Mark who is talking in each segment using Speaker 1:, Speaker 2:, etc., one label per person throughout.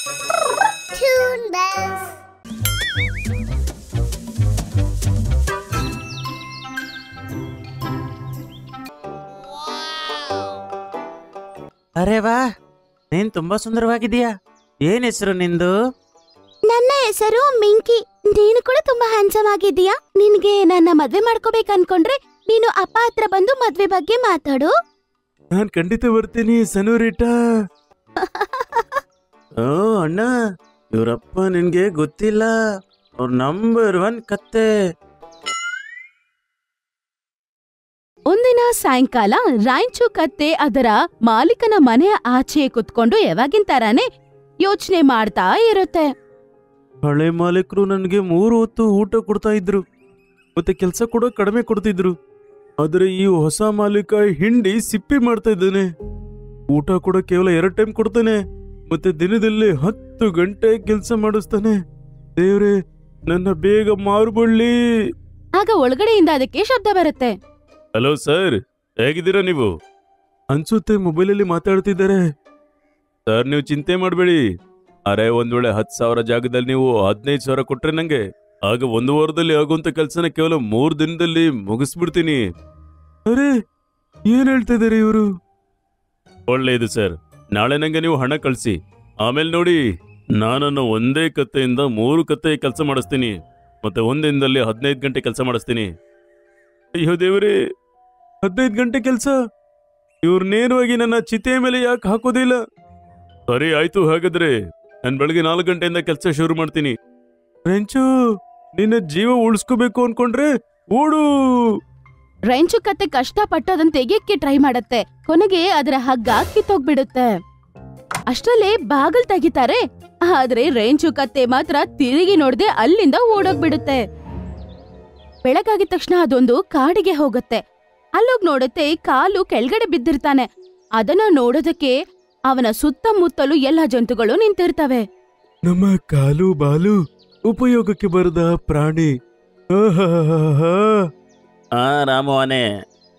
Speaker 1: Toon Bells.
Speaker 2: ಅರೆ ವಾ, ನೀನ್ ತುಂಬಾ ಸುಂದರವಾಗಿದೀಯಾ. ಏನ್ ಹೆಸರು ನಿಂದು?
Speaker 1: ನನ್ನ ಹೆಸರು ಮಿಂಕಿ. ನೀನು ಕೂಡ ತುಂಬಾ ಹ್ಯಾಂಡ್ಸಮ್ ಆಗಿದ್ದೀಯಾ. ನಿನ್ಗೆ ನನ್ನ ಮದ್ವೆ ಮಾಡ್ಕೋಬೇಕನ್ಕೊಂಡ್ರೆ ನೀನು ಅಪ್ಪ ಹತ್ರ ಬಂದು ಮದ್ವೆ ಬಗ್ಗೆ ಮಾತಾಡು.
Speaker 3: ನಾನ್ ಖಂಡಿತ ಬರ್ತೀನಿ ಸನೋರಿಟಾ.
Speaker 2: ಓ ಅಣ್ಣ, ಇವ್ರಪ್ಪ ನಿನ್ಗೆ ಗೊತ್ತಿಲ್ಲ, ಅವ್ರ ನಂಬರ್ 1 ಕತ್ತೆ.
Speaker 4: ಒಂದಿನ ಸಾಯಂಕಾಲ ರಾಂಚು ಕತ್ತೆ ಅದರ ಮಾಲೀಕನ ಮನೆಯ ಆಚೆ ಕುತ್ಕೊಂಡು ಯಾವಾಗಿನ ತರಾನೇ ಯೋಚನೆ ಮಾಡ್ತಾ ಇರುತ್ತೆ.
Speaker 3: ಹಳೆ ಮಾಲೀಕರು ನನ್ಗೆ 3 ಹೊತ್ತು ಊಟ ಕೊಡ್ತಾ ಇದ್ರು, ಮತ್ತೆ ಕೆಲಸ ಕೂಡ ಕಡಿಮೆ ಕೊಡ್ತಿದ್ರು. ಆದ್ರೆ ಈ ಹೊಸ ಮಾಲೀಕ ಹಿಂಡಿ ಸಿಪ್ಪಿ ಮಾಡ್ತಾ ಇದ್ದಾನೆ. ಊಟ ಕೂಡ ಕೇವಲ 2 ಟೈಮ್ ಕೊಡ್ತಾನೆ, ಮತ್ತೆ ದಿನದಲ್ಲಿ 10 ಗಂಟೆ ಕೆಲಸ ಮಾಡಿಸ್ತಾನೆ. ದೇವ್ರೆ, ನನ್ನ ಬೇಗ ಮಾರ್ಬಳ್ಳಿ.
Speaker 4: ಆಗ ಒಳಗಡೆಯಿಂದ ಅದಕ್ಕೆ ಶಬ್ದ ಬರುತ್ತೆ.
Speaker 3: ಹಲೋ ಸರ್, ಹೇಗಿದ್ದೀರಾ ನೀವು? ಅನ್ಸುತ್ತೆ ಮೊಬೈಲಲ್ಲಿ ಮಾತಾಡ್ತಿದ್ದಾರೆ. ಸರ್, ನೀವು ಚಿಂತೆ ಮಾಡಬೇಡಿ. ಅರೆ, ಒಂದ್ ವೇಳೆ 10,000 ಜಾಗದಲ್ಲಿ ನೀವು 15,000 ಕೊಟ್ರೆ ನಂಗೆ, ಆಗ 1 ವಾರದಲ್ಲಿ ಆಗುವಂತ ಕೆಲ್ಸನ ಕೇವಲ 3 ದಿನದಲ್ಲಿ ಮುಗಿಸ್ಬಿಡ್ತೀನಿ. ಅರೆ, ಏನ್ ಹೇಳ್ತಾ ಇದಾರೆ ಇವರು? ಒಳ್ಳೆಯದು ಸರ್, ನಾಳೆ ನಂಗೆ ನೀವು ಹಣ ಕಳಿಸಿ. ಆಮೇಲೆ ನೋಡಿ, ನಾನನ್ನು ಒಂದೇ ಕತ್ತೆಯಿಂದ 3 ಕತ್ತೆ ಕೆಲಸ ಮಾಡಿಸ್ತೀನಿ, ಮತ್ತೆ ಒಂದಿನದಲ್ಲಿ 15 ಗಂಟೆ ಕೆಲಸ ಮಾಡಿಸ್ತೀನಿ. ಅಯ್ಯೋ ದೇವರೇ, 15 ಗಂಟೆ ಕೆಲಸ? ಇವ್ರು ನೇರವಾಗಿ ನನ್ನ ಚಿತೆ ಮೇಲೆ ಯಾಕೆ ಹಾಕೋದಿಲ್ಲ? ಸರಿ ಆಯ್ತು, ಹಾಗಾದ್ರೆ ನಾನು ಬೆಳಗ್ಗೆ 4 ಗಂಟೆಯಿಂದ ಕೆಲಸ ಶುರು ಮಾಡ್ತೀನಿ. ರೆಂಚು, ನಿನ್ನ ಜೀವ ಉಳಿಸ್ಕೋಬೇಕು ಅನ್ಕೊಂಡ್ರೆ ಓಡು.
Speaker 4: ರೈಂಚು ಕತ್ತೆ ಕಷ್ಟಪಟ್ಟು ಅದನ್ನ ತೆಗಿಯಕ್ಕೆ ಟ್ರೈ ಮಾಡತ್ತೆ. ಕೊನೆಗೆ ಅದರ ಹಗ್ಗ ಕಿತ್ತೋಗ್ಬಿಡುತ್ತೆ. ಅಷ್ಟರಲ್ಲೇ ಬಾಗಲ್ ತೆಗಿತಾರೆ. ಆದ್ರೆ ರೇಂಚು ಕತ್ತೆ ಮಾತ್ರ ತಿರುಗಿ ನೋಡದೆ ಅಲ್ಲಿಂದ ಓಡೋಗ್ಬಿಡುತ್ತೆ. ಬೆಳಗಾಗಿದ ತಕ್ಷಣ ಅದೊಂದು ಕಾಡಿಗೆ ಹೋಗುತ್ತೆ. ಅಲ್ಲೋಗ್ ನೋಡುತ್ತೆ, ಕಾಲು ಕೆಳಗಡೆ ಬಿದ್ದಿರ್ತಾನೆ. ಅದನ್ನ ನೋಡೋದಕ್ಕೆ ಅವನ ಸುತ್ತಮುತ್ತಲು ಎಲ್ಲಾ ಜಂತುಗಳು ನಿಂತಿರ್ತವೆ.
Speaker 3: ನಮ್ಮ ಕಾಲು ಬಾಲು ಉಪಯೋಗಕ್ಕೆ ಬರದ ಪ್ರಾಣಿ.
Speaker 2: ರಾಮವನೇ,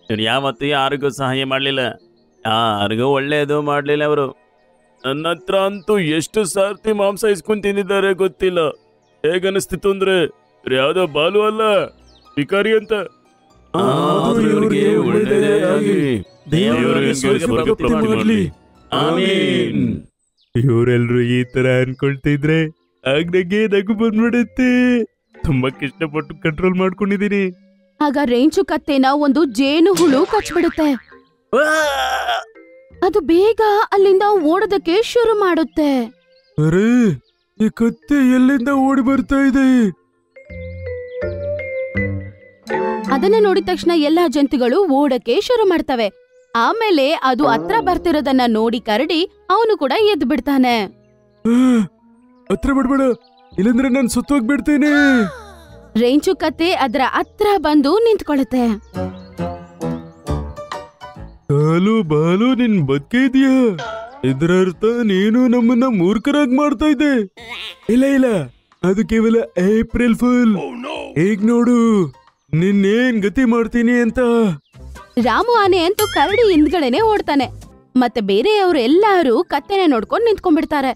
Speaker 2: ಇವ್ರು ಯಾವತ್ತೂ ಯಾರಿಗೂ ಸಹಾಯ ಮಾಡ್ಲಿಲ್ಲ, ಯಾರಿಗೂ ಒಳ್ಳೇದು ಮಾಡ್ಲಿಲ್ಲ ಅವರು.
Speaker 3: ನನ್ನ ಹತ್ರ ಅಂತೂ ಎಷ್ಟು ಸಾರ್ತಿ ಮಾಂಸ ಇಸ್ಕೊಂಡ್ ತಿಂದಿದ್ದಾರೆ ಗೊತ್ತಿಲ್ಲ. ಹೇಗನಿಸ್ತಿತ್ತು ಅಂದ್ರೆ ಯಾವ್ದೋ ಬಾಲು ಅಲ್ಲ, ವಿಕಾರಿ ಅಂತ. ಇವರೆಲ್ರು ಈ ತರ ಅನ್ಕೊಳ್ತಿದ್ರೆ ಆಗ ನಂಗೆ ನಗು ಬಂದ್ಬಿಡುತ್ತೆ. ತುಂಬಾ ಕಷ್ಟಪಟ್ಟು ಕಂಟ್ರೋಲ್ ಮಾಡ್ಕೊಂಡಿದೀನಿ.
Speaker 4: ಆಗ ರೇಂಚು ಕತ್ತೆನ ಒಂದು ಜೇನು ಹುಳು ಕಚ್ಬಿಡುತ್ತೆ. ಅದು ಬೇಗ ಅಲ್ಲಿಂದ ಓಡೋದಕ್ಕೆ ಶುರು ಮಾಡುತ್ತೆ.
Speaker 3: ಅರೆ, ಈ ಕತ್ತೆ ಎಲ್ಲಿಂದ ಓಡಿ ಬರ್ತಾ ಇದೆ?
Speaker 4: ಅದನ್ನ ನೋಡಿದ ತಕ್ಷಣ ಎಲ್ಲಾ ಜಂತುಗಳು ಓಡಕ್ಕೆ ಶುರು ಮಾಡ್ತವೆ. ಆಮೇಲೆ ಅದು ಹತ್ರ ಬರ್ತಿರೋದನ್ನ ನೋಡಿ ಕರಡಿ ಅವನು ಕೂಡ ಎದ್ದು ಬಿಡ್ತಾನೆ.
Speaker 3: ಹತ್ರ ಬಿಡ್ಬೇಡ, ಇಲ್ಲಂದ್ರೆ ನಾನು ಸುತ್ತೋಗ್ಬಿಡ್ತೇನೆ.
Speaker 4: ರೇಂಚು ಕತ್ತೆ ಅದರ ಹತ್ರ ಬಂದು ನಿಂತ್ಕೊಳ್ಳುತ್ತೆ.
Speaker 3: ಕಾಲು ಬಾಲು, ನಿನ್ ಬದುಕೆ ಇದೆಯಾ? ಇದರರ್ಥ ನೀನು ನಮ್ಮನ್ನ ಮೂರ್ಖರಾಗಿ ಮಾಡ್ತಾ ಇದ್ದೆ. ಇಲ್ಲ ಇಲ್ಲ, ಅದು ಕೇವಲ ಏಪ್ರಿಲ್ ಫುಲ್. ಈಗ ನೋಡು ನಿನ್ನೇನ್ ಗತಿ ಮಾಡ್ತೀನಿ ಅಂತ.
Speaker 4: ರಾಮು ಆನೆ ಅಂತೂ ಕರಡಿ ಹಿಂದ್ಗಡೆನೆ ಓಡ್ತಾನೆ. ಮತ್ತೆ ಬೇರೆಯವರು ಎಲ್ಲಾರು ಕತ್ತೆನ ನೋಡ್ಕೊಂಡು ನಿಂತ್ಕೊಂಡ್ಬಿಡ್ತಾರೆ.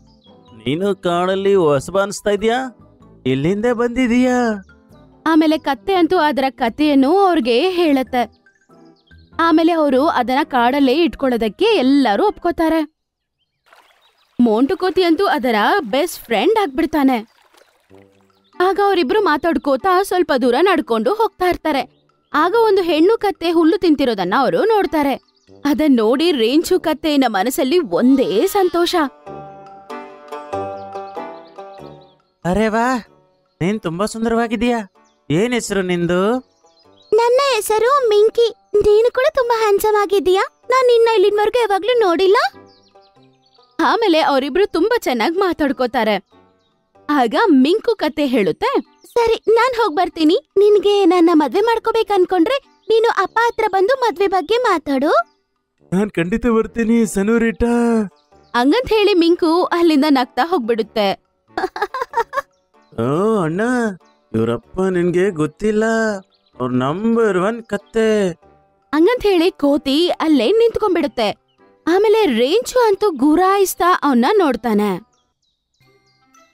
Speaker 2: ನೀನು ಕಾಡಲ್ಲಿ ಹೊಸಬ ಅನ್ಸ್ತಾ ಇದೀಯಾ? ಇಲ್ಲಿಂದ ಬಂದಿದೀಯಾ?
Speaker 4: ಆಮೇಲೆ ಕತ್ತೆ ಅಂತೂ ಅದರ ಕಥೆಯನ್ನು ಅವ್ರಿಗೆ ಹೇಳತ್ತೆ. ಆಮೇಲೆ ಅವರು ಅದನ್ನ ಕಾಡಲ್ಲೇ ಇಟ್ಕೊಳ್ಳೋದಕ್ಕೆ ಎಲ್ಲರೂ ಒಪ್ಕೋತಾರೆ. ಮೋಂಟು ಕೋತಿ ಅಂತೂ ಅದರ ಬೆಸ್ಟ್ ಫ್ರೆಂಡ್ ಆಗ್ಬಿಡ್ತಾನೆ. ಆಗ ಅವರಿಬ್ರು ಮಾತಾಡ್ಕೋತಾ ಸ್ವಲ್ಪ ದೂರ ನಡ್ಕೊಂಡು ಹೋಗ್ತಾ ಇರ್ತಾರೆ. ಆಗ ಒಂದು ಹೆಣ್ಣು ಕತ್ತೆ ಹುಲ್ಲು ತಿಂತಿರೋದನ್ನ ಅವರು ನೋಡ್ತಾರೆ. ಅದನ್ನ ನೋಡಿ ರೇಂಚು ಕತ್ತೆಯ ಮನಸ್ಸಲ್ಲಿ ಒಂದೇ ಸಂತೋಷ.
Speaker 2: ಅರೆ ವಾ, ನೀನ್ ತುಂಬಾ ಸುಂದರವಾಗಿದೀಯಾ. ಏನ್ ಹೆಸರು ನಿಂದು?
Speaker 1: ನನ್ನ ಹೆಸರು ಮಿಂಕಿ. ನೀನು ಕೂಡ ತುಂಬಾ ಹ್ಯಾಂಡ್ಸಮ್ ಆಗಿದ್ದೀಯಾ. ನಾನು ನಿನ್ನ ಇಲ್ಲಿನವರೆಗೂ ಯಾವಾಗ್ಲೂ ನೋಡಿಲ್ಲ.
Speaker 4: ಆಮೇಲೆ ಅವರಿಬ್ರು ತುಂಬಾ ಚೆನ್ನಾಗಿ ಮಾತಾಡ್ಕೋತಾರೆ. ಆಗ ಮಿಂಕು ಕತೆ ಹೇಳುತ್ತೆ,
Speaker 1: ಸರಿ, ನಾನ್ ಹೋಗ್ ಬರ್ತೀನಿ. ನಿನ್ಗೆ ನನ್ನ ಮದ್ವೆ ಮಾಡ್ಕೋಬೇಕನ್ಕೊಂಡ್ರೆ ನೀನು ಅಪ್ಪ ಹತ್ರ ಬಂದು ಮದ್ವೆ ಬಗ್ಗೆ ಮಾತಾಡು.
Speaker 3: ನಾನ್ ಖಂಡಿತ ಬರ್ತೀನಿ ಸನೋರಿಟಾ.
Speaker 4: ಹಂಗಂತ ಹೇಳಿ ಮಿಂಕು ಅಲ್ಲಿಂದ ನಗ್ತಾ ಹೋಗ್ಬಿಡುತ್ತೆ.
Speaker 2: ಓ ಅಣ್ಣ, ಇವ್ರಪ್ಪ ನಿನ್ಗೆ ಗೊತ್ತಿಲ್ಲ, ಅವ್ರ ನಂಬರ್ 1 ಕತ್ತೆ.
Speaker 4: ಹಂಗಂತ ಹೇಳಿ ಕೋತಿ ಅಲ್ಲೇ ನಿಂತ್ಕೊಂಡ್ಬಿಡುತ್ತೆ. ಆಮೇಲೆ ರೇಂಚು ಅಂತೂ ಗುರಾಯಿಸ್ತಾ ಅವನ್ನ ನೋಡ್ತಾನೆ.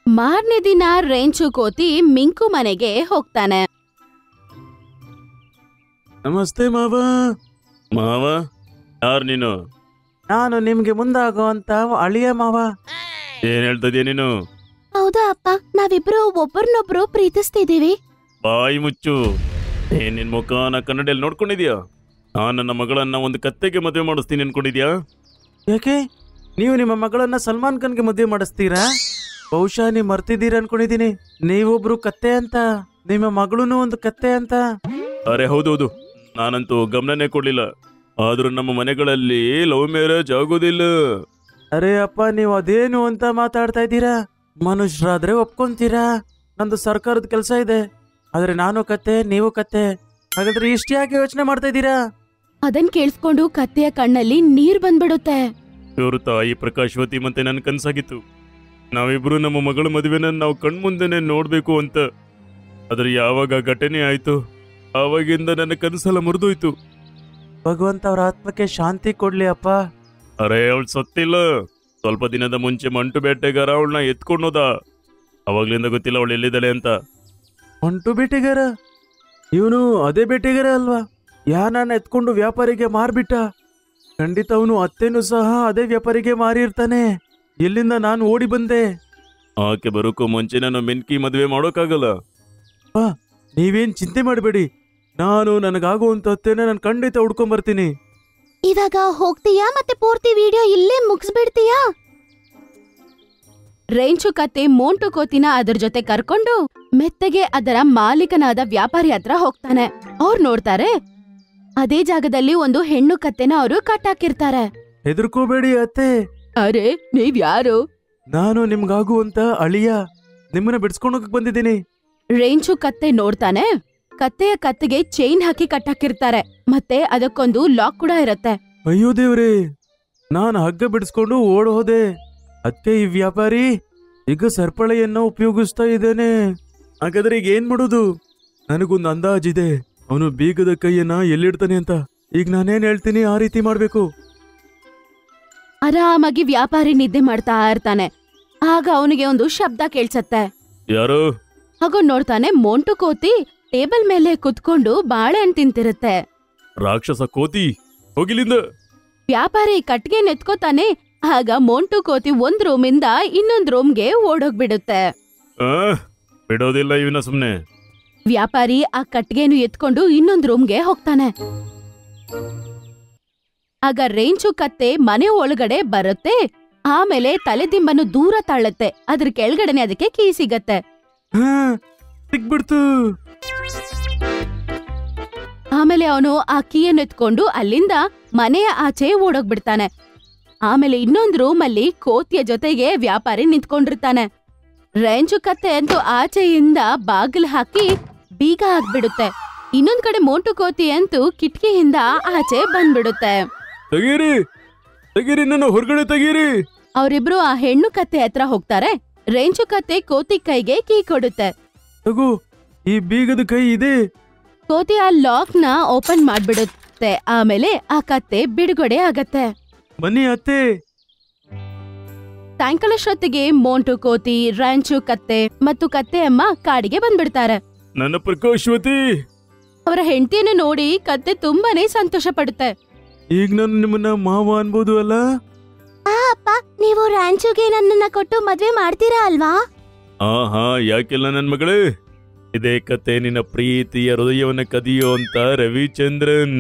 Speaker 4: ಮಾರನೇ ದಿನ ರೇಂಚು ಕೋತಿ ಮಿಂಕು ಮನೆಗೆ ಹೋಗ್ತಾನೆ.
Speaker 3: ನಮಸ್ತೆ ಮಾವ. ಮಾವ, ಯಾರು ನೀನು?
Speaker 2: ನಾನು ನಿಮ್ಗೆ ಮುಂದಾಗುವಂತ ಅಳಿಯ ಮಾವ.
Speaker 3: ಏನ್ ಹೇಳ್ತದ್ಯಾ ನೀನು?
Speaker 1: ಹೌದಾ ಅಪ್ಪ, ನಾವಿಬ್ರು ಒಬ್ಬರನ್ನೊಬ್ರು ಪ್ರೀತಿಸ್ತಿದೀವಿ.
Speaker 3: ಬಾಯಿ ಮುಚ್ಚು. ಏನ್ ನಿನ್ ಮುಖನ ಕನ್ನಡಿಯಲ್ಲಿ ನೋಡ್ಕೊಂಡಿದ್ಯಾ? ನಾನ್ ನನ್ನ ಮಗಳನ್ನ ಒಂದು ಕತ್ತೆಗೆ ಮದುವೆ ಮಾಡಿಸ್ತೀನಿ ಅನ್ಕೊಂಡಿದ್ಯಾ?
Speaker 2: ಯಾಕೆ ನೀವು ನಿಮ್ಮ ಮಗಳನ್ನ ಸಲ್ಮಾನ್ ಖಾನ್ಗೆ ಮದುವೆ ಮಾಡಿಸ್ತೀರಾ? ಬಹುಶಃ ನೀವು ಮರ್ತಿದ್ದೀರಾ ಅನ್ಕೊಂಡಿದೀನಿ. ನೀವೊಬ್ರು ಕತ್ತೆ ಅಂತ, ನಿಮ್ಮ ಮಗಳೂನು ಒಂದು ಕತ್ತೆ ಅಂತ.
Speaker 3: ಅರೆ ಹೌದೌದು, ನಾನಂತೂ ಗಮನನೇ ಕೊಡ್ಲಿಲ್ಲ. ಆದ್ರೂ ನಮ್ಮ ಮನೆಗಳಲ್ಲಿ ಲವ್ ಮ್ಯಾರೇಜ್ ಆಗೋದಿಲ್ಲ.
Speaker 2: ಅರೆ ಅಪ್ಪ, ನೀವು ಅದೇನು ಅಂತ ಮಾತಾಡ್ತಾ ಇದ್ದೀರಾ? ಮನುಷ್ಯರಾದ್ರೆ ಒಪ್ಕೊಂತೀರಾ. ನಂದು ಸರ್ಕಾರದ ಕೆಲಸ ಇದೆ. ಆದ್ರೆ ನಾನು ಕತ್ತೆ, ನೀವು ಕತ್ತೆ. ಹಾಗಾದ್ರೆ ಇಷ್ಟ ಯಾಕೆ ಯೋಚನೆ ಮಾಡ್ತಾ ಇದ್ದೀರಾ?
Speaker 4: ಅದನ್ ಕೇಳಿಸ್ಕೊಂಡು ಕತ್ತೆಯ ಕಣ್ಣಲ್ಲಿ ನೀರ್ ಬಂದ್ಬಿಡುತ್ತೆ.
Speaker 3: ಇವರು ತಾಯಿ ಪ್ರಕಾಶ್ವತಿ ಮತ್ತೆ ನನ್ನ ಕನ್ಸಾಗಿತ್ತು. ನಾವಿಬ್ರು ನಮ್ಮ ಮಗಳ ಮದುವೆನ ನಾವು ಕಣ್ಮುಂದೆನೆ ನೋಡ್ಬೇಕು ಅಂತ. ಆದ್ರೆ ಯಾವಾಗ ಘಟನೆ ಆಯ್ತು ಆವಾಗಿಂದ ನನ್ನ ಕನಸೆಲ್ಲ ಮುರಿದೋಯ್ತು.
Speaker 2: ಭಗವಂತ ಅವ್ರ ಆತ್ಮಕ್ಕೆ ಶಾಂತಿ ಕೊಡ್ಲಿ ಅಪ್ಪ.
Speaker 3: ಅರೆ ಅವಳು ಸತ್ತಿಲ್ಲ. ಸ್ವಲ್ಪ ದಿನದ ಮುಂಚೆ ಮಂಟು ಬೇಟೆಗಾರ ಅವಳನ್ನ ಎತ್ಕೊಂಡೋದ. ಅವಾಗ್ಲಿಂದ ಗೊತ್ತಿಲ್ಲ ಅವಳು ಎಲ್ಲಿದ್ದಾಳೆ ಅಂತ.
Speaker 2: ಹೊಂಟು ಬೇಟೆಗಾರ? ಇವನು ಅದೇ ಬೇಟೆಗಾರ ಅಲ್ವಾ? ಯಾನನ್ನ ಎತ್ಕೊಂಡು ವ್ಯಾಪಾರಿಗೆ ಮಾರ್ಬಿಟ್ಟ. ಖಂಡಿತ ಅವನು ಅತ್ತೆನೂ ಸಹ ಅದೇ ವ್ಯಾಪಾರಿಗೆ ಮಾರಿರ್ತಾನೆ. ಎಲ್ಲಿಂದ ನಾನು ಓಡಿ ಬಂದೆ.
Speaker 3: ಆಕೆ ಬರೋಕ್ಕೂ ಮುಂಚೆ ನಾನು ಮಿನ್ಕಿ ಮದುವೆ ಮಾಡೋಕ್ಕಾಗಲ್ಲ.
Speaker 2: ನೀವೇನ್ ಚಿಂತೆ ಮಾಡಬೇಡಿ. ನಾನು ನನಗಾಗುವಂತ ಅತ್ತೆನ ನಾನು ಖಂಡಿತ ಹುಡ್ಕೊಂಬರ್ತೀನಿ.
Speaker 1: ಇವಾಗ ಹೋಗ್ತೀಯಾ ಮತ್ತೆ ಪೂರ್ತಿ ವಿಡಿಯೋ ಇಲ್ಲೇ ಮುಗಿಸ್ಬಿಡ್ತೀಯಾ?
Speaker 4: ರೇಂಚು ಕತ್ತೆ ಮೋಂಟು ಕೋತಿನ ಅದ್ರ ಜೊತೆ ಕರ್ಕೊಂಡು ಮೆತ್ತಗೆ ಅದರ ಮಾಲೀಕನಾದ ವ್ಯಾಪಾರಿ ಹತ್ರ ಹೋಗ್ತಾನೆ. ಅವ್ರು ನೋಡ್ತಾರೆ, ಅದೇ ಜಾಗದಲ್ಲಿ ಒಂದು ಹೆಣ್ಣು ಕತ್ತೆನ ಅವರು ಕಟ್ಟಾಕಿರ್ತಾರೆ.
Speaker 2: ಹೆದರ್ಕೋಬೇಡಿ ಅತ್ತೆ,
Speaker 4: ಅರೆ ನೀವ್ ಯಾರು?
Speaker 2: ನಾನು ನಿಮ್ಗಾಗುವಂತ ಅಳಿಯ. ನಿಮ್ಮನ್ನ ಬಿಡ್ಸ್ಕೊಂಡೋಗಕ್ ಬಂದಿದ್ದೀನಿ.
Speaker 4: ರೇಂಚು ಕತ್ತೆ ನೋಡ್ತಾನೆ, ಕತ್ತೆಯ ಕತ್ತಿಗೆ ಚೈನ್ ಹಾಕಿ ಕಟ್ಟಾಕಿರ್ತಾರೆ. ಮತ್ತೆ ಅದಕ್ಕೊಂದು ಲಾಕ್ ಕೂಡ ಇರತ್ತೆ.
Speaker 2: ಅಯ್ಯೋ ದೇವ್ರೇ, ನಾನು ಹಗ್ಗ ಬಿಡಿಸ್ಕೊಂಡು ಓಡ್ ಹೋದೆ. ಅದಕ್ಕೆ ಈ ವ್ಯಾಪಾರಿ ಈಗ ಸರ್ಪಳೆಯನ್ನ ಉಪಯೋಗಿಸ್ತಾ ಇದ್ದೇನೆ. ಹಾಗಾದ್ರೆ ಈಗ ಏನ್ ಮಾಡೋದು? ನನಗೊಂದು ಅಂದಾಜಿದೆ, ಅವನು ಬೀಗದ ಕೈಯನ್ನ ಎಲ್ಲಿಡ್ತಾನೆ ಅಂತ. ಈಗ ನಾನೇನ್ ಹೇಳ್ತೀನಿ ಆ ರೀತಿ ಮಾಡ್ಬೇಕು.
Speaker 4: ಆರಾಮಾಗಿ ವ್ಯಾಪಾರಿ ನಿದ್ದೆ ಮಾಡ್ತಾ ಇರ್ತಾನೆ. ಆಗ ಅವನಿಗೆ ಒಂದು ಶಬ್ದ ಕೇಳ್ಸತ್ತೆ.
Speaker 3: ಯಾರು?
Speaker 4: ಹಾಗೋ ನೋಡ್ತಾನೆ, ಮೋಂಟು ಕೋತಿ ಟೇಬಲ್ ಮೇಲೆ ಕುತ್ಕೊಂಡು ಬಾಳೆಹಣ್ಣು ತಿಂತಿರುತ್ತೆ.
Speaker 3: ರಾಕ್ಷಸ ಕೋತಿ, ಹೋಗಿಲಿಂದ.
Speaker 4: ವ್ಯಾಪಾರಿ ಕಟ್ಗೆ ನೆತ್ಕೋತಾನೆ. ಆಗ ಮೋಂಟು ಕೋತಿ ಒಂದ್ ರೂಮಿಂದ ಇನ್ನೊಂದ್ ರೂಮ್ಗೆ ಓಡೋಗ್ಬಿಡುತ್ತೆ.
Speaker 3: ಬಿಡೋದಿಲ್ಲ ಇವನ ಸುಮ್ನೆ.
Speaker 4: ವ್ಯಾಪಾರಿ ಆ ಕಟ್ಗೆನು ಎತ್ಕೊಂಡು ಇನ್ನೊಂದ್ ರೂಮ್ಗೆ ಹೋಗ್ತಾನೆ. ಆಗ ರೇಂಚು ಕತ್ತೆ ಮನೆ ಒಳಗಡೆ ಬರುತ್ತೆ. ಆಮೇಲೆ ತಲೆದಿಂಬನ್ನು ದೂರ ತಳ್ಳುತ್ತೆ. ಅದ್ರ ಕೆಳಗಡೆನೆ ಅದಕ್ಕೆ ಕೀ ಸಿಗತ್ತೆ.
Speaker 2: ಸಿಕ್ಬಿಡ್ತು.
Speaker 4: ಆಮೇಲೆ ಅವನು ಆ ಕೀಯನ್ನು ಎತ್ಕೊಂಡು ಅಲ್ಲಿಂದ ಮನೆಯ ಆಚೆ ಓಡೋಗ್ಬಿಡ್ತಾನೆ. ಆಮೇಲೆ ಇನ್ನೊಂದ್ ರೂಮಲ್ಲಿ ಕೋತಿಯ ಜೊತೆಗೆ ವ್ಯಾಪಾರಿ ನಿಂತ್ಕೊಂಡಿರ್ತಾನೆ. ರೇಂಚು ಕತ್ತೆ ಅಂತೂ ಆಚೆಯಿಂದ ಬಾಗಿಲು ಹಾಕಿ ಬೀಗ ಹಾಕ್ಬಿಡುತ್ತೆ. ಇನ್ನೊಂದ್ ಕಡೆ ಮೋಂಟು ಕೋತಿ ಅಂತೂ ಕಿಟಕಿಯಿಂದ ಆಚೆ ಬಂದ್ಬಿಡುತ್ತೆ.
Speaker 3: ತೆಗೀರಿ, ತೆಗೀರಿ, ನನ್ನ ಹೊರಗಡೆ ತೆಗೀರಿ.
Speaker 4: ಅವರಿಬ್ರು ಆ ಹೆಣ್ಣು ಕತ್ತೆ ಹತ್ರ ಹೋಗ್ತಾರೆ. ರೇಂಚು ಕತ್ತೆ ಕೋತಿ ಕೈಗೆ ಕೀ ಕೊಡುತ್ತೆ.
Speaker 2: ತಗೋ, ಈ ಬೀಗದ ಕೈ ಇದೆ.
Speaker 4: ಕೋತಿ ಆ ಲಾಕ್ ನ ಓಪನ್ ಮಾಡ್ಬಿಡುತ್ತೆ. ಆಮೇಲೆ ಆ ಕತ್ತೆ ಬಿಡುಗಡೆ ಆಗತ್ತೆ.
Speaker 2: ಬನ್ನಿ ಅತ್ತೆ.
Speaker 4: ಸಾಯಂಕಾಲಷ್ಟೊತ್ತಿಗೆ ಮೋಂಟು ಕೋತಿ, ರೇಂಚು ಕತ್ತೆ ಮತ್ತು ಕತ್ತೆ ಅಮ್ಮ ಕಾಡಿಗೆ ಬಂದ್ಬಿಡ್ತಾರೆ.
Speaker 3: ನನ್ನ ಪ್ರಕಾಶ್ವತಿ.
Speaker 4: ಅವರ ಹೆಂಡತಿಯನ್ನು ನೋಡಿ ಕತ್ತೆ ತುಂಬಾನೇ ಸಂತೋಷ ಪಡುತ್ತೆ.
Speaker 2: ಈಗ ನಾನು ನಿಮ್ಮನ್ನ ಮಾವ ಅನ್ಬೋದು ಅಲ್ಲ?
Speaker 1: ಅಪ್ಪ, ನೀವು ರಾಂಚುಗೆ ನನ್ನನ್ನ ಕೊಟ್ಟು ಮದ್ವೆ ಮಾಡ್ತೀರಾ ಅಲ್ವಾ?
Speaker 3: ಹಾ, ಯಾಕಿಲ್ಲ ನನ್ ಮಗಳೇ. ಇದೇ ಕತೆ ನಿನ್ನ ಪ್ರೀತಿಯ ಹೃದಯವನ್ನ ಕದಿಯೋ ಅಂತ ರವಿಚಂದ್ರನ್,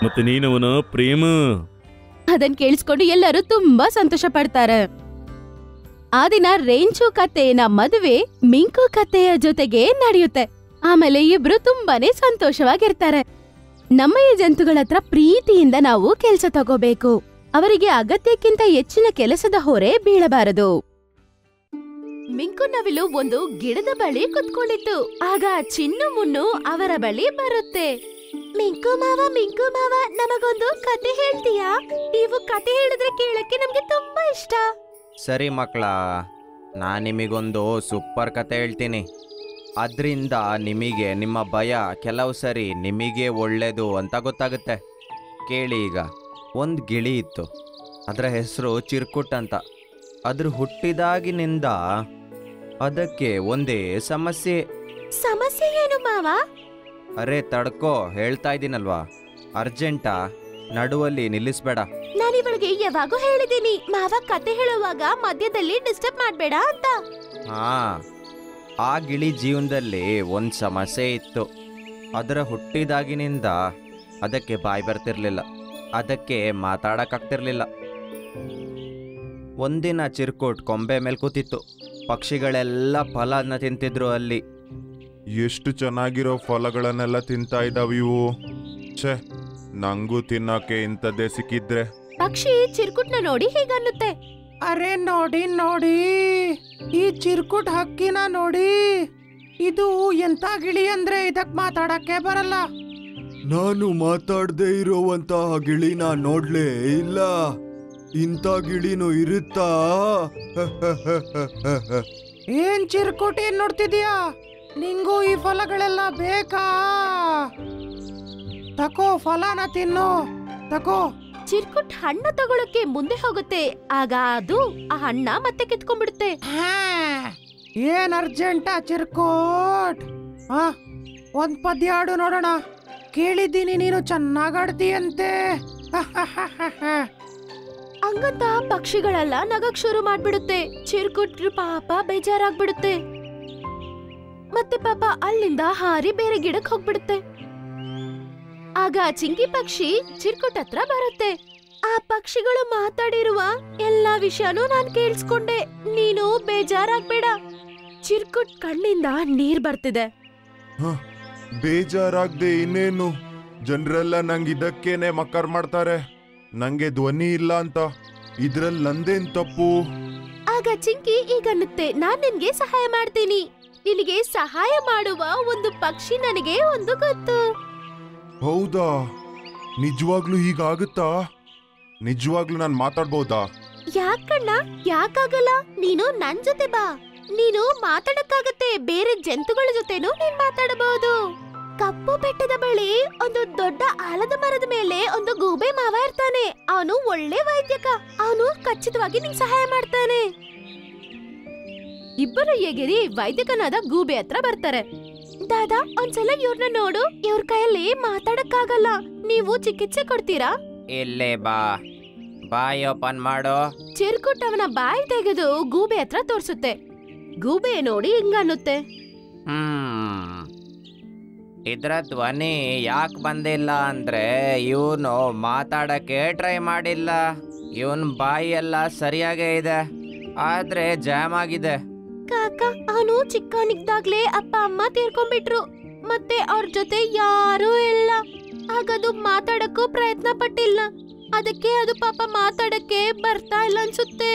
Speaker 3: ಮತ್ತೆ ನೀನವನ ಪ್ರೇಮ.
Speaker 4: ಅದನ್ ಕೇಳಿಸ್ಕೊಂಡು ಎಲ್ಲರೂ ತುಂಬಾ ಸಂತೋಷ ಪಡ್ತಾರೆ. ಆ ದಿನ ರೇಂಚು ಕತ್ತೆಯ ಮದುವೆ ಮಿಂಕು ಕತ್ತೆಯ ಜೊತೆಗೆ ನಡೆಯುತ್ತೆ. ಆಮೇಲೆ ಇಬ್ರು ತುಂಬಾನೇ ಸಂತೋಷವಾಗಿರ್ತಾರೆ. ನಮ್ಮ ಈ ಜಂತುಗಳ ಹತ್ರ ಪ್ರೀತಿಯಿಂದ ನಾವು ಕೆಲ್ಸ ತಗೋಬೇಕು. ಅವರಿಗೆ ಅಗತ್ಯಕ್ಕಿಂತ ಹೆಚ್ಚಿನ ಕೆಲಸದ ಹೊರೆ ಬೀಳಬಾರದು. ಮಿಂಕು ನವಿಲು ಒಂದು ಗಿಡದ ಬಳಿ ಕುತ್ಕೊಂಡಿತ್ತು. ಆಗ ಚಿನ್ನು ಮುನ್ನು ಅವರ ಬಳಿ ಬರುತ್ತೆ.
Speaker 1: ಮಿಂಕು ಮಾವ, ನಮಗೊಂದು ಕತೆ ಹೇಳ್ತೀಯಾ? ನೀವು ಕತೆ ಹೇಳಿದ್ರೆ ಕೇಳಕ್ಕೆ ನಮ್ಗೆ ತುಂಬಾ ಇಷ್ಟ.
Speaker 5: ಸರಿ ಮಕ್ಕಳ, ನಾನು ನಿಮಗೊಂದು ಸೂಪರ್ ಕತೆ ಹೇಳ್ತೀನಿ. ಅದರಿಂದ ನಿಮಗೆ ನಿಮ್ಮ ಭಯ ಕೆಲವು ಸರಿ ನಿಮಗೆ ಒಳ್ಳೆಯದು ಅಂತ ಗೊತ್ತಾಗುತ್ತೆ. ಕೇಳಿ ಈಗ. ಒಂದು ಗಿಳಿ ಇತ್ತು. ಅದರ ಹೆಸರು ಚಿರ್ಕುಟ್ ಅಂತ. ಅದ್ರ ಹುಟ್ಟಿದಾಗಿನಿಂದ ಅದಕ್ಕೆ ಒಂದೇ ಸಮಸ್ಯೆ.
Speaker 1: ಸಮಸ್ಯೆ ಏನು ಮಾವ?
Speaker 5: ಅರೆ ತಡ್ಕೋ, ಹೇಳ್ತಾ ಇದ್ದೀನಲ್ವಾ. ಅರ್ಜೆಂಟಾ, ನಡುವಲ್ಲಿ ನಿಲ್ಲಿಸ್ಬೇಡ.
Speaker 1: ನಾನಿವಳಿಗೆ ಯಾವಾಗೂ ಹೇಳಿದ್ದೀನಿ ಮಾವ ಕತೆ ಹೇಳುವಾಗ ಮಧ್ಯದಲ್ಲಿ ಡಿಸ್ಟರ್ಬ್ ಮಾಡ್ಬೇಡ ಅಂತ.
Speaker 5: ಹಾ, ಆ ಗಿಳಿ ಜೀವನದಲ್ಲಿ ಒಂದು ಸಮಸ್ಯೆ ಇತ್ತು. ಅದರ ಹುಟ್ಟಿದಾಗಿನಿಂದ ಅದಕ್ಕೆ ಬಾಯಿ ಬರ್ತಿರ್ಲಿಲ್ಲ, ಅದಕ್ಕೆ ಮಾತಾಡಕ್ಕಾಗ್ತಿರ್ಲಿಲ್ಲ. ಒಂದಿನ ಚಿರ್ಕುಟ್ ಕೊಂಬೆ ಮೇಲೆ ಕೂತಿತ್ತು. ಪಕ್ಷಿಗಳೆಲ್ಲ ಫಲನ ತಿಂತಿದ್ರು ಅಲ್ಲಿ.
Speaker 6: ಎಷ್ಟು ಚೆನ್ನಾಗಿರೋ ಫಲಗಳನ್ನೆಲ್ಲ ತಿಂತಾ ಇದ್ದಾವೆ ಇವು. ಛೇ, ನಂಗೂ ತಿನ್ನೋಕೆ ಇಂಥದ್ದೇ ಸಿಕ್ಕಿದ್ರೆ.
Speaker 1: ಪಕ್ಷಿ ಚಿರ್ಕುಟ್ನ ನೋಡಿ ಹೀಗನ್ನುತ್ತೆ.
Speaker 7: ಅರೆ ನೋಡಿ ನೋಡಿ, ಈ ಚಿರ್ಕುಟ್ ಹಕ್ಕಿನ ನೋಡಿ. ಇದು ಎಂತ ಗಿಳಿ ಅಂದ್ರೆ ಇದಕ್ ಮಾತಾಡಕ್ಕೆ ಬರಲ್ಲ.
Speaker 2: ನಾನು ಮಾತಾಡದೆ ಇರೋವಂತಹ ಗಿಳಿನ ನೋಡ್ಲೇ ಇಲ್ಲ. ಇಂಥ ಗಿಳಿನೂ ಇರುತ್ತಾ?
Speaker 7: ಏನ್ ಚಿರ್ಕುಟ್, ಏನ್ ನೋಡ್ತಿದ್ಯಾ? ನಿಂಗೂ ಈ ಫಲಗಳೆಲ್ಲ ಬೇಕಾ? ತಕೋ, ಫಲನ ತಿನ್ನು, ತಕೋ.
Speaker 1: ಚಿರ್ಕುಟ್ ಹಣ್ಣು ತಗೊಳಕ್ಕೆ ಮುಂದೆ ಹೋಗುತ್ತೆ. ಆಗ ಅದು ಆ ಹಣ್ಣ ಮತ್ತೆ ಕಿತ್ಕೊಂಡ್ಬಿಡುತ್ತೆ.
Speaker 7: ಹಾ, ಏನ್ ಅರ್ಜೆಂಟಾ ಚಿರ್ಕುಟ್? ಒಂದ್ ಪದ್ಯ ಹಾಡು ನೋಡೋಣ. ಕೇಳಿದ್ದೀನಿ ನೀನು ಚೆನ್ನಾಗ್ ಆಡ್ತೀಯಂತೆ.
Speaker 1: ಹಂಗಂತ ಪಕ್ಷಿಗಳೆಲ್ಲ ನಗಕ್ ಶುರು ಮಾಡ್ಬಿಡುತ್ತೆ. ಚಿರ್ಕುಟ್ ಪಾಪ ಬೇಜಾರಾಗ್ಬಿಡುತ್ತೆ. ಮತ್ತೆ ಪಾಪ ಅಲ್ಲಿಂದ ಹಾರಿ ಬೇರೆ ಗಿಡಕ್ ಹೋಗ್ಬಿಡುತ್ತೆ. ಆಗ ಚಿಂಕಿ ಪಕ್ಷಿ ಚಿರ್ಕುಟ್ ಹತ್ರ ಬರುತ್ತೆ. ಆ ಪಕ್ಷಿಗಳು ಮಾತಾಡಿರುವ ಎಲ್ಲಾ ವಿಷಯನೂ ನಾನ್ ಕೇಳಿಸ್ಕೊಂಡೆ. ನೀನು ಬೇಜಾರಾಗ್ಬೇಡ. ಚಿರ್ಕುಟ್ ಕಣ್ಣಿಂದ ನೀರ್ ಬರ್ತಿದೆ.
Speaker 6: ಬೇಜಾರಾಗ್ದೆ ಇನ್ನೇನು? ಜನರೆಲ್ಲ ನಂಗೆ ಇದಕ್ಕೇನೆ ಮಕ್ಕರ್ ಮಾಡ್ತಾರೆ. ನಂಗೆ ಧ್ವನಿ ಇಲ್ಲ ಅಂತ. ಇದ್ರಲ್ಲಿ ನಂದೇನ್ ತಪ್ಪು?
Speaker 1: ಆಗ ಚಿಂಕಿ ಈಗನ್ನುತ್ತೆ, ನಾನ್ ನಿನ್ಗೆ ಸಹಾಯ ಮಾಡ್ತೀನಿ. ನಿನಗೆ ಸಹಾಯ ಮಾಡುವ ಒಂದು ಪಕ್ಷಿ ನನಗೆ ಒಂದು ಗೊತ್ತು.
Speaker 6: ಹೌದಾ? ನಿಜವಾಗ್ಲೂ ಹೀಗಾಗುತ್ತಾ? ನಿಜವಾಗ್ಲೂ ನಾನು ಮಾತಾಡ್ಬೋದಾ?
Speaker 1: ಯಾಕಣ್ಣ, ಯಾಕಾಗಲ್ಲ? ನೀನು ನನ್ ಜೊತೆ ಬಾ. ನೀನು ಮಾತಾಡಕ್ಕಾಗತ್ತೆ. ಬೇರೆ ಜಂತುಗಳ ಜೊತೆನೂ ನೀನ್ ಮಾತಾಡಬಹುದು. ಕಪ್ಪು ಬೆಟ್ಟದ ಬಳಿ ಒಂದು ದೊಡ್ಡ ಆಲದ ಮರದ ಮೇಲೆ ಒಂದು ಗೂಬೆ ಮಾವ ಇರ್ತಾನೆ. ಅವನು ಒಳ್ಳೆ ವೈದ್ಯಕ. ಅವನು ಖಚಿತವಾಗಿ ನಿಂಗೆ ಸಹಾಯ ಮಾಡ್ತಾನೆ.
Speaker 4: ಇಬ್ಬರು ಎಗಿರಿ ವೈದ್ಯಕನಾದ ಗೂಬೆ ಹತ್ರ ಬರ್ತಾರೆ.
Speaker 1: ದಾದಾ, ಒಂದ್ಸಲ ಇವ್ರನ್ನ ನೋಡು. ಇವ್ರ ಕೈಯಲ್ಲಿ ಮಾತಾಡಕ್ಕಾಗಲ್ಲ. ನೀವು ಚಿಕಿತ್ಸೆ ಕೊಡ್ತೀರಾ?
Speaker 5: ಇಲ್ಲೇ ಬಾ, ಬಾಯಿ ಓಪನ್ ಮಾಡೋ.
Speaker 4: ಚಿರ್ಕುಟ್ ಅವನ ಬಾಯಿ ತೆಗೆದು ಗೂಬೆ ಹತ್ರ ತೋರ್ಸುತ್ತೆ. ಗೂಬೆ ನೋಡಿ ಹಿಂಗನ್ನುತ್ತೆ,
Speaker 5: ಇದ್ರ ಧ್ವನಿ ಯಾಕೆ ಬಂದಿಲ್ಲ ಅಂದ್ರೆ ಇವನು ಮಾತಾಡಕ್ಕೆ ಟ್ರೈ ಮಾಡಿಲ್ಲ. ಇವನ್ ಬಾಯಿ ಎಲ್ಲ ಸರಿಯಾಗೇ ಇದೆ, ಆದ್ರೆ ಜಾಮ್ ಆಗಿದೆ.
Speaker 1: ಕಾಕ, ಅವನು ಚಿಕ್ಕವನಿದ್ದಾಗ್ಲೇ ಅಪ್ಪ ಅಮ್ಮ ತೀರ್ಕೊಂಡ್ಬಿಟ್ರು. ಮತ್ತೆ ಅವ್ರ ಜೊತೆ ಯಾರೂ ಇಲ್ಲ. ಹಾಗದು ಮಾತಾಡಕ್ಕೂ ಪ್ರಯತ್ನ ಪಟ್ಟಿಲ್ಲ. ಅದಕ್ಕೆ ಅದು ಪಾಪ ಮಾತಾಡಕ್ಕೆ ಬರ್ತಾ ಇಲ್ಲ ಅನ್ಸುತ್ತೆ.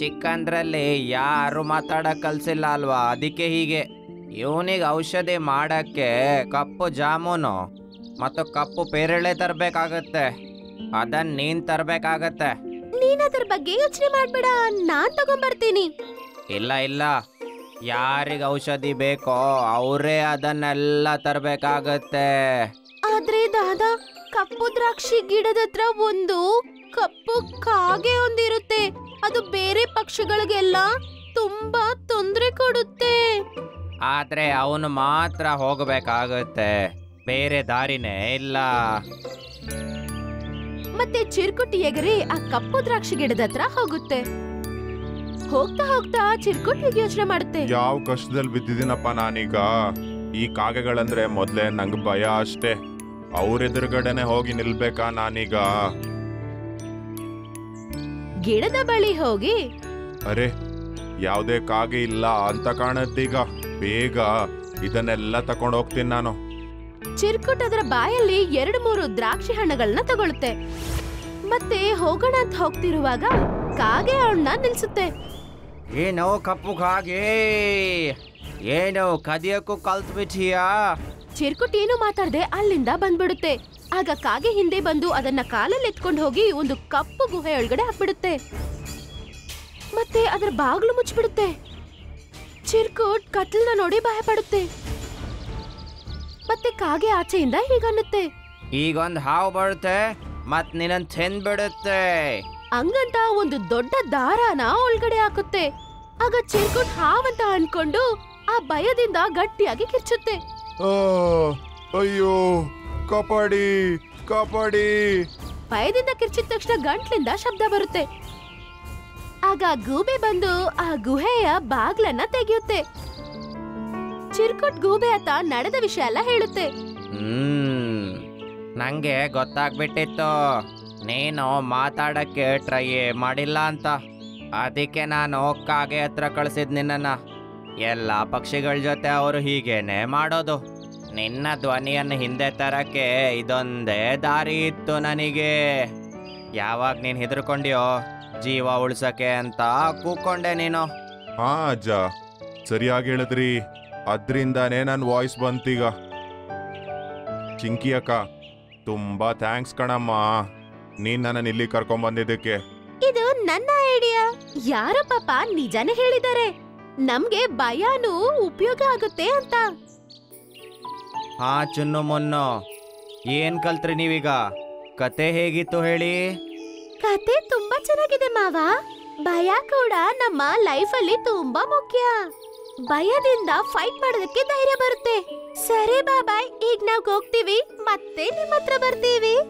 Speaker 5: ಚಿಕ್ಕಂದ್ರಲ್ಲಿ ಯಾರು ಮಾತಾಡಕ್ ಕಲ್ಸಿಲ್ಲ ಅಲ್ವಾ, ಅದಕ್ಕೆ ಹೀಗೆ. ಇವನಿಗೆ ಔಷಧಿ ಮಾಡಕ್ಕೆ ಕಪ್ಪು ಜಾಮೂನು ಮತ್ತು ಕಪ್ಪು ಪೇರಳೆ ತರ್ಬೇಕಾಗತ್ತೆ. ಅದನ್ನ ನೀನ್ ತರ್ಬೇಕಾಗತ್ತೆ.
Speaker 1: ನೀನ್ ಅದ್ರ ಬಗ್ಗೆ ಯೋಚನೆ ಮಾಡ್ಬೇಡ, ನಾನ್ ತಗೊಂಡ್ಬರ್ತೀನಿ.
Speaker 5: ಇಲ್ಲ ಇಲ್ಲ, ಯಾರಿಗ ಔಷಧಿ ಬೇಕೋ ಅವರೇ ಅದನ್ನೆಲ್ಲ ತರ್ಬೇಕಾಗತ್ತೆ.
Speaker 1: ಆದ್ರೆ ದಾದಾ, ಕಪ್ಪು ದ್ರಾಕ್ಷಿ ಗಿಡದ ಹತ್ರ ಒಂದು ಕಪ್ಪು ಕಾಗೆ ಒಂದಿರುತ್ತೆ. ಅದು ಬೇರೆ ಪಕ್ಷಿಗಳಿಗೆಲ್ಲ ತುಂಬಾ ತೊಂದರೆ ಕೊಡುತ್ತೆ.
Speaker 5: ಆದ್ರೆ ಅವನು ಮಾತ್ರ ಹೋಗಬೇಕಾಗತ್ತೆ, ಬೇರೆ ದಾರಿನೇ ಇಲ್ಲ.
Speaker 4: ಮತ್ತೆ ಚಿರ್ಕುಟ್ ಎಗರಿ ಆ ಕಪ್ಪು ದ್ರಾಕ್ಷಿ ಗಿಡದ ಹತ್ರ ಹೋಗುತ್ತೆ. ಹೋಗ್ತಾ ಹೋಗ್ತಾ ಚಿರ್ಕುಟ್ ಹೀಗೆ ಯೋಚನೆ ಮಾಡುತ್ತೆ,
Speaker 6: ಯಾವ ಕಷ್ಟದಲ್ಲಿ ಬಿದ್ದಿದ್ದೀನಪ್ಪ ನಾನೀಗ. ಈ ಕಾಗೆಗಳಂದ್ರೆ ಮೊದ್ಲೇ ನಂಗೆ ಭಯ ಅಷ್ಟೇ. ಅವ್ರೆದುರುಗಡೆನೆ ಹೋಗಿ ನಿಲ್ಬೇಕಾ ನಾನೀಗ?
Speaker 4: ಗಿಡದ ಬಳಿ ಹೋಗಿ,
Speaker 6: ಅರೆ, ಯಾವುದೇ ಕಾಗೆ ಇಲ್ಲ ಅಂತ ಕಾಣತ್ತೀಗ. ಬೇಗ ಇದನ್ನೆಲ್ಲ ತಕೊಂಡು ಹೋಗ್ತೀನಿ ನಾನು.
Speaker 4: ಚಿರ್ಕುಟ್ ಅದರ ಬಾಯಲ್ಲಿ 2-3 ದ್ರಾಕ್ಷಿ ಹಣ್ಣುಗಳನ್ನ ತಗೊಳುತ್ತೆ. ಮತ್ತೆ ಹೋಗೋಣ ಅಂತ ಹೋಗ್ತಿರುವಾಗ ಕಾಗೆ ಅವಳನ್ನ ನಿಲ್ಸುತ್ತೆ.
Speaker 5: ಏನೋ ಕಪ್ಪು ಕಾಗೆ, ಏನೋ ಕದಿಯಕ್ಕೂ ಕಲ್ತ್ಬಿಟ್ಟಿಯಾ?
Speaker 4: ಚಿರ್ಕುಟ್ ಏನು ಮಾತಾಡದೆ ಅಲ್ಲಿಂದ ಬಂದ್ಬಿಡುತ್ತೆ. ಆಗ ಕಾಗೆ ಹಿಂದೆ ಬಂದು ಅದನ್ನ ಕಾಲಲ್ಲಿ ಎತ್ಕೊಂಡು ಹೋಗಿ ಒಂದು ಕಪ್ಪು ಗುಹೆ ಒಳಗಡೆ ಹಾಕ್ಬಿಡುತ್ತೆ. ಮತ್ತೆ ಅದರ ಬಾಗ್ಲು ಮುಚ್ಚಿಬಿಡುತ್ತೆ. ಚಿರ್ಕುಟ್ ಕತ್ಲನ್ನ ನೋಡಿ ಭಯ ಪಡುತ್ತೆ. ಮತ್ತೆ ಕಾಗೆ ಆಚೆಯಿಂದ ಹೀಗನ್ನುತ್ತೆ,
Speaker 5: ಈಗೊಂದು ಹಾವು ಬರುತ್ತೆ ಮತ್ ನಿನ್ನನ್ ತಿಂದ್ಬಿಡುತ್ತೆ.
Speaker 1: ಹಂಗಂತ ಒಂದು ದೊಡ್ಡ ದಾರಾನ ಒಳಗಡೆ ಹಾಕುತ್ತೆ. ಆಗ ಚಿರ್ಕುಟ್ ಹಾವಂತ ಅನ್ಕೊಂಡು ಆ ಭಯದಿಂದ ಗಟ್ಟಿಯಾಗಿ ಕಿರ್ಚುತ್ತೆ.
Speaker 6: ಅಯ್ಯೋ, ಕಾಪಾಡಿ ಕಾಪಾಡಿ.
Speaker 1: ಭಯದಿಂದ ಕಿರ್ಚಿದ ತಕ್ಷಣ ಗಂಟ್ಲಿಂದ ಶಬ್ದ ಬರುತ್ತೆ. ಆಗ ಗೂಬೆ ಬಂದು ಆ ಗುಹೆಯ ಬಾಗ್ಲನ್ನ ತೆಗೆಯುತ್ತೆ. ಚಿರ್ಕುಟ್ ಗೂಬೆ ಹತ್ತ ನಡೆದ ವಿಷಯ ಎಲ್ಲ ಹೇಳುತ್ತೆ.
Speaker 5: ನಂಗೆ ಗೊತ್ತಾಗ್ಬಿಟ್ಟಿತ್ತು ನೀನು ಮಾತಾಡಕ್ಕೆ ಟ್ರೈ ಮಾಡಿಲ್ಲ ಅಂತ. ಅದಕ್ಕೆ ನಾನು ಕಾಗೆ ಹತ್ರ ಕಳ್ಸಿದ್ ನಿನ್ನನ್ನ. ಎಲ್ಲ ಪಕ್ಷಿಗಳ ಜೊತೆ ಅವರು ಹೀಗೇನೆ ಮಾಡೋದು. ನಿನ್ನ ಧ್ವನಿಯನ್ನು ಹಿಂದೆ ತರಕ್ಕೆ ಇದೊಂದೇ ದಾರಿ ಇತ್ತು ನನಗೆ. ಯಾವಾಗ ನೀನು ಹೆದರ್ಕೊಂಡಿಯೋ ಜೀವ ಉಳ್ಸಕ್ಕೆ ಅಂತ ಕೂಕೊಂಡೆ ನೀನು.
Speaker 6: ಹಾ ಅಜ್ಜ, ಸರಿಯಾಗಿ ಹೇಳಿದ್ರಿ. ಅದ್ರಿಂದಾನೇ ನನ್ನ ವಾಯ್ಸ್ ಬಂತೀಗ. ಚಿಂಕಿ ಅಕ್ಕ, ತುಂಬಾ ಥ್ಯಾಂಕ್ಸ್ ಕಣಮ್ಮ, ನೀನ್ ನನ್ನ ಇಲ್ಲಿ ಕರ್ಕೊಂಡ್ ಬಂದಿದ್ದಕ್ಕೆ.
Speaker 1: ಇದು ನನ್ನ ಐಡಿಯಾ. ಯಾರೋ ಪಾಪ ನಿಜಾನೇ ಹೇಳಿದ್ದಾರೆ, ನಮ್ಗೆ ಭಯನೂ ಉಪಯೋಗ ಆಗುತ್ತೆ ಅಂತ.
Speaker 5: ಹಾ ಚುನ್ನು ಮುನ್ನು, ಏನ್ ಕಲ್ತ್ರಿ ನೀವೀಗ? ಕತೆ ಹೇಗಿತ್ತು ಹೇಳಿ?
Speaker 1: ಕತೆ ತುಂಬಾ ಚೆನ್ನಾಗಿದೆ ಮಾವ. ಭಯ ಕೂಡ ನಮ್ಮ ಲೈಫ್ ಅಲ್ಲಿ ತುಂಬಾ ಮುಖ್ಯ. ಭಯದಿಂದ ಫೈಟ್ ಮಾಡೋದಕ್ಕೆ ಧೈರ್ಯ ಬರುತ್ತೆ. ಸರಿ ಬಾಯ್, ಈಗ ನಾವ್ ಹೋಗ್ತೀವಿ, ಮತ್ತೆ ನಿಮ್ಮ ಹತ್ರ ಬರ್ತೀವಿ.